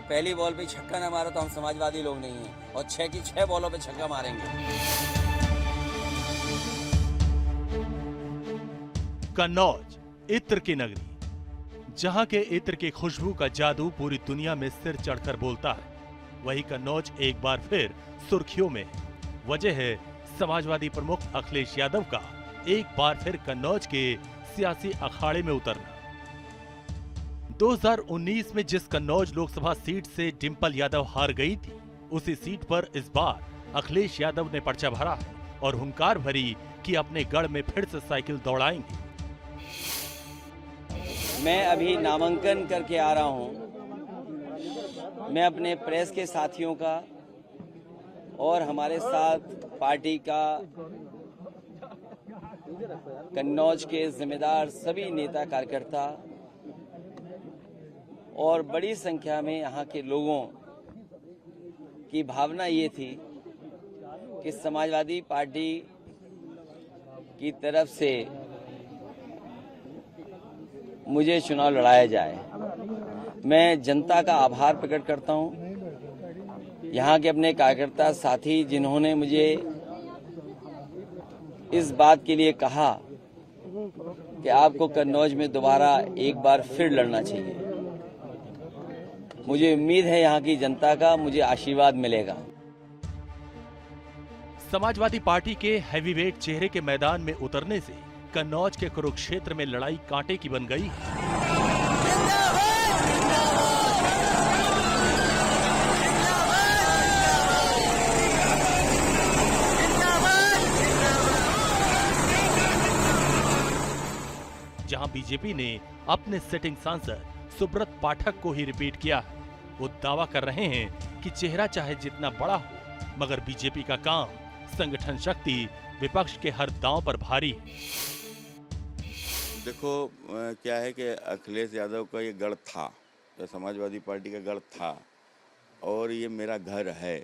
पहली बॉल पे छक्का ना मारा तो हम समाजवादी लोग नहीं हैं, और 6 की 6 बॉलों पे छक्का मारेंगे। कन्नौज, इत्र की नगरी, जहां के इत्र की खुशबू का जादू पूरी दुनिया में सिर चढ़कर बोलता है, वही कन्नौज एक बार फिर सुर्खियों में है। वजह है समाजवादी प्रमुख अखिलेश यादव का एक बार फिर कन्नौज के सियासी अखाड़े में उतरना। 2019 में जिस कन्नौज लोकसभा सीट से डिंपल यादव हार गई थी, उसी सीट पर इस बार अखिलेश यादव ने पर्चा भरा है और हुंकार भरी कि अपने गढ़ में फिर से साइकिल दौड़ाएंगे। मैं अभी नामांकन करके आ रहा हूं। मैं अपने प्रेस के साथियों का और हमारे साथ पार्टी का, कन्नौज के जिम्मेदार सभी नेता कार्यकर्ता और बड़ी संख्या में यहाँ के लोगों की भावना ये थी कि समाजवादी पार्टी की तरफ से मुझे चुनाव लड़ाया जाए। मैं जनता का आभार प्रकट करता हूं, यहाँ के अपने कार्यकर्ता साथी जिन्होंने मुझे इस बात के लिए कहा कि आपको कन्नौज में दोबारा एक बार फिर लड़ना चाहिए। मुझे उम्मीद है यहाँ की जनता का मुझे आशीर्वाद मिलेगा। समाजवादी पार्टी के हैवीवेट चेहरे के मैदान में उतरने से कन्नौज के कुरुक्षेत्र में लड़ाई कांटे की बन गई है। जहां बीजेपी ने अपने सिटिंग सांसद सुब्रत पाठक को ही रिपीट किया है, वो दावा कर रहे हैं कि चेहरा चाहे जितना बड़ा हो, मगर बीजेपी का काम, संगठन शक्ति विपक्ष के हर दांव पर भारी है। देखो क्या है कि अखिलेश यादव का ये गढ़ था, तो समाजवादी पार्टी का गढ़ था, और ये मेरा घर है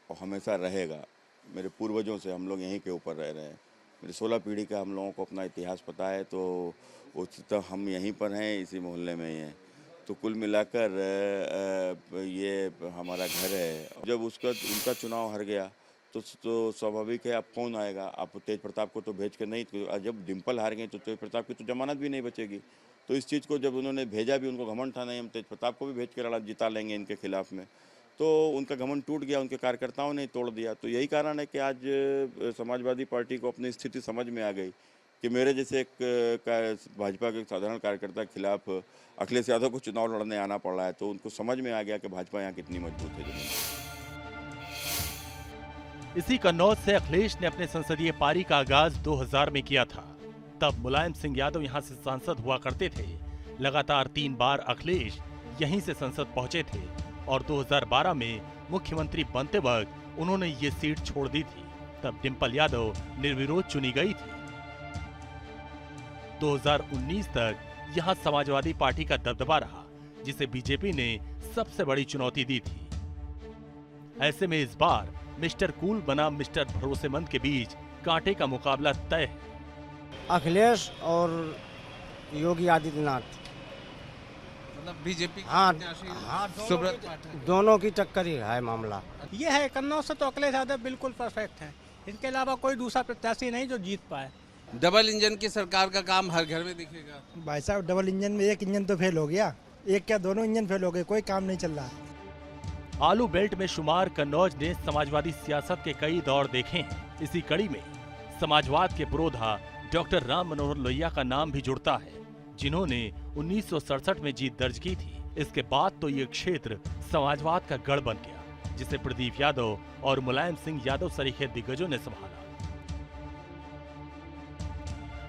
और हमेशा रहेगा। मेरे पूर्वजों से हम लोग यहीं के ऊपर रह रहे हैं। मेरी 16 पीढ़ी का हम लोगों को अपना इतिहास पता है, तो तो हम यहीं पर हैं, इसी मोहल्ले में ही हैं। तो कुल मिलाकर ये हमारा घर है। जब उनका चुनाव हार गया तो स्वाभाविक है, अब कौन आएगा? आप तेज प्रताप को तो भेज के नहीं, तो जब डिंपल हार गए तो तेज प्रताप की तो जमानत भी नहीं बचेगी। तो इस चीज़ को जब उन्होंने भेजा भी, उनको घमंड था नहीं हम तेज प्रताप को भी भेज के लड़ा जिता लेंगे इनके खिलाफ में, तो उनका घमंड टूट गया, उनके कार्यकर्ताओं ने तोड़ दिया। तो यही कारण है कि आज समाजवादी पार्टी को अपनी स्थिति समझ में आ गई कि मेरे जैसे एक भाजपा के साधारण कार्यकर्ता के खिलाफ अखिलेश यादव को चुनाव लड़ने आना पड़ रहा है। तो उनको समझ में आ गया कि भाजपा यहाँ कितनी मजबूत है। इसी कन्नौज से अखिलेश ने अपने संसदीय पारी का आगाज 2000 में किया था। तब मुलायम सिंह यादव यहां से सांसद हुआ करते थे। लगातार 3 बार अखिलेश यहीं से संसद पहुंचे थे और 2012 में मुख्यमंत्री बनते वक्त उन्होंने ये सीट छोड़ दी थी। तब डिंपल यादव निर्विरोध चुनी गई थी। 2019 तक यहां समाजवादी पार्टी का दबदबा रहा, जिसे बीजेपी ने सबसे बड़ी चुनौती दी थी। ऐसे में इस बार मिस्टर कूल बनाम मिस्टर भरोसेमंद के बीच कांटे का मुकाबला तय है। अखिलेश और योगी आदित्यनाथ, मतलब बीजेपी हाँ, सुब्रत पाठक, दोनों की टक्कर ही है मामला। ये है कन्नौज से तो अखिलेश यादव बिल्कुल परफेक्ट है। इनके अलावा कोई दूसरा प्रत्याशी नहीं जो जीत पाए। डबल इंजन की सरकार का काम हर घर में दिखेगा। भाई साहब, डबल इंजन में एक इंजन तो फेल हो गया, एक क्या दोनों इंजन फेल हो गए, कोई काम नहीं चल रहा। आलू बेल्ट में शुमार कन्नौज ने समाजवादी सियासत के कई दौर देखे हैं। इसी कड़ी में समाजवाद के पुरोधा डॉक्टर राम मनोहर लोहिया का नाम भी जुड़ता है, जिन्होंने 1967 में जीत दर्ज की थी। इसके बाद तो ये क्षेत्र समाजवाद का गढ़ बन गया, जिसे प्रदीप यादव और मुलायम सिंह यादव सरीखे दिग्गजों ने संभाला।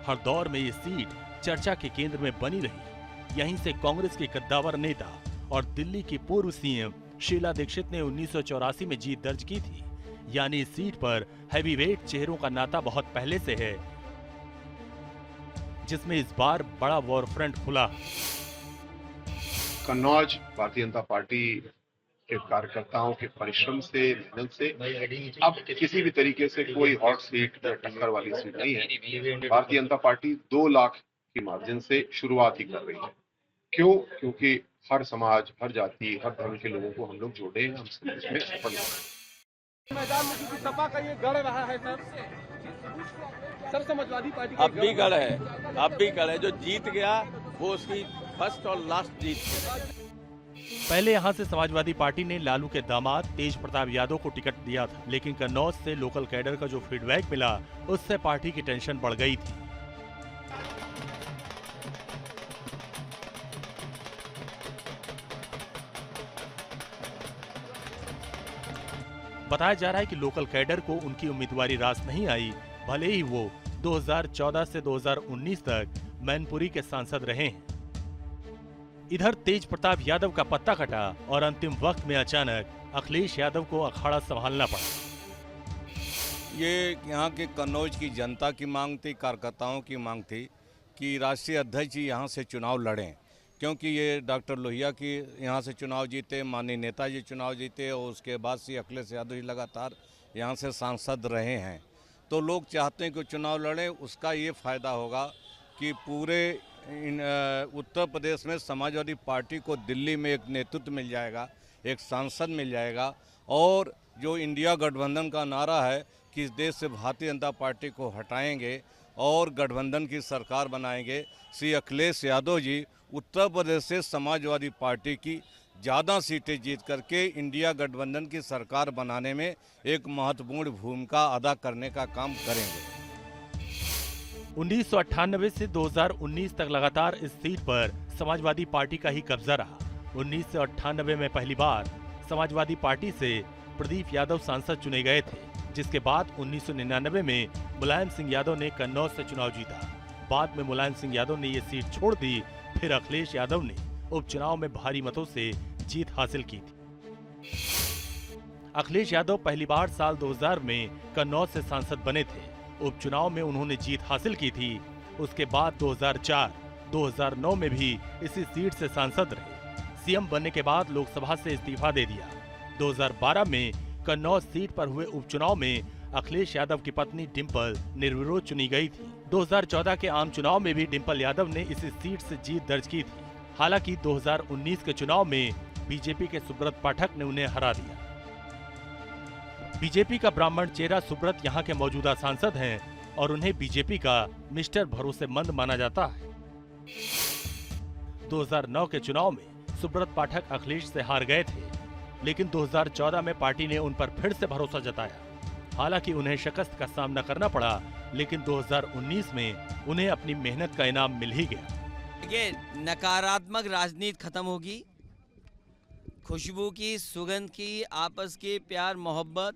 हर दौर में ये सीट चर्चा के केंद्र में बनी रही। यहीं से कांग्रेस के कद्दावर नेता और दिल्ली की पूर्व सीएम शीला दीक्षित ने 1984 में जीत दर्ज की थी। यानी इस सीट पर हैवीवेट चेहरों का नाता बहुत पहले से है, जिसमें इस बार बड़ा वॉर फ्रंट खुला। कन्नौज भारतीय जनता पार्टी के कार्यकर्ताओं के परिश्रम से, मेहनत से अब किसी भी तरीके से कोई हॉट सीट टक्कर वाली सीट नहीं है। भारतीय जनता पार्टी 2 लाख की मार्जिन से शुरुआत ही कर रही है। क्यों? क्योंकि हर समाज, हर जाति, हर धर्म के लोगों को हम लोग जोड़े हैं, हम इसमें सफल हैं। मैदान में क्योंकि सपा का ये गढ़ रहा है सर समाजवादी पार्टी का अब भी गढ़ है, अब भी गढ़ है। जो जीत गया वो उसकी फर्स्ट और लास्ट जीत है। पहले यहां से समाजवादी पार्टी ने लालू के दामाद तेज प्रताप यादव को टिकट दिया था, लेकिन कन्नौज से लोकल कैडर का जो फीडबैक मिला उससे पार्टी की टेंशन बढ़ गई थी। बताया जा रहा है कि लोकल कैडर को उनकी उम्मीदवारी रास नहीं आई, भले ही वो 2014 से 2019 तक मैनपुरी के सांसद रहे हैं। इधर तेज प्रताप यादव का पत्ता कटा और अंतिम वक्त में अचानक अखिलेश यादव को अखाड़ा संभालना पड़ा। ये यहाँ के कन्नौज की जनता की मांग थी, कार्यकर्ताओं की मांग थी कि राष्ट्रीय अध्यक्ष जी यहाँ से चुनाव लड़ें, क्योंकि ये डॉक्टर लोहिया की यहाँ से चुनाव जीते, माननीय नेताजी चुनाव जीते और उसके बाद से अखिलेश यादव जी लगातार यहाँ से सांसद रहे हैं। तो लोग चाहते हैं कि चुनाव लड़ें, उसका ये फायदा होगा कि पूरे उत्तर प्रदेश में समाजवादी पार्टी को दिल्ली में एक नेतृत्व मिल जाएगा, एक सांसद मिल जाएगा, और जो इंडिया गठबंधन का नारा है कि इस देश से भारतीय जनता पार्टी को हटाएंगे और गठबंधन की सरकार बनाएंगे। श्री अखिलेश यादव जी उत्तर प्रदेश से समाजवादी पार्टी की ज़्यादा सीटें जीत करके इंडिया गठबंधन की सरकार बनाने में एक महत्वपूर्ण भूमिका अदा करने का काम करेंगे। 1998 से 2019 तक लगातार इस सीट पर समाजवादी पार्टी का ही कब्जा रहा। 1998 में पहली बार समाजवादी पार्टी से प्रदीप यादव सांसद चुने गए थे, जिसके बाद 1999 में मुलायम सिंह यादव ने कन्नौज से चुनाव जीता। बाद में मुलायम सिंह यादव ने ये सीट छोड़ दी, फिर अखिलेश यादव ने उपचुनाव में भारी मतों से जीत हासिल की थी। अखिलेश यादव पहली बार साल 2000 में कन्नौज से सांसद बने थे। उपचुनाव में उन्होंने जीत हासिल की थी। उसके बाद 2004, 2009 में भी इसी सीट से सांसद रहे। सीएम बनने के बाद लोकसभा से इस्तीफा दे दिया। 2012 में कन्नौज सीट पर हुए उपचुनाव में अखिलेश यादव की पत्नी डिंपल निर्विरोध चुनी गई थी। 2014 के आम चुनाव में भी डिंपल यादव ने इसी सीट से जीत दर्ज की थी। हालांकि 2019 के चुनाव में बीजेपी के सुब्रत पाठक ने उन्हें हरा दिया। बीजेपी का ब्राह्मण चेहरा सुब्रत यहाँ के मौजूदा सांसद हैं और उन्हें बीजेपी का मिस्टर भरोसेमंद माना जाता है। 2009 के चुनाव में सुब्रत पाठक अखिलेश से हार गए थे, लेकिन 2014 में पार्टी ने उन पर फिर से भरोसा जताया। हालांकि उन्हें शिकस्त का सामना करना पड़ा, लेकिन 2019 में उन्हें अपनी मेहनत का इनाम मिल ही गया। ये नकारात्मक राजनीति खत्म होगी, खुशबू की, सुगंध की, आपस की प्यार मोहब्बत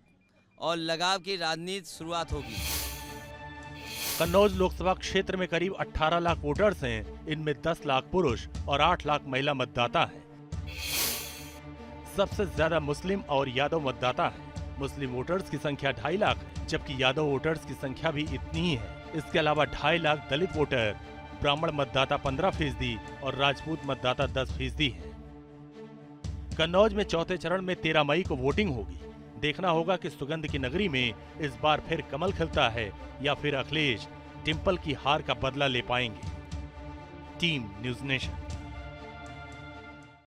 और लगाव की राजनीति शुरुआत होगी। कन्नौज लोकसभा क्षेत्र में करीब 18 लाख वोटर्स हैं। इनमें 10 लाख पुरुष और 8 लाख महिला मतदाता हैं। सबसे ज्यादा मुस्लिम और यादव मतदाता हैं। मुस्लिम वोटर्स की संख्या 2.5 लाख है, जबकि यादव वोटर्स की संख्या भी इतनी ही है। इसके अलावा 2.5 लाख दलित वोटर, ब्राह्मण मतदाता 15% और राजपूत मतदाता 10% है। कन्नौज में चौथे चरण में 13 मई को वोटिंग होगी। देखना होगा कि सुगंध की नगरी में इस बार फिर कमल खिलता है या फिर अखिलेश डिंपल की हार का बदला ले पाएंगे। Team news nation.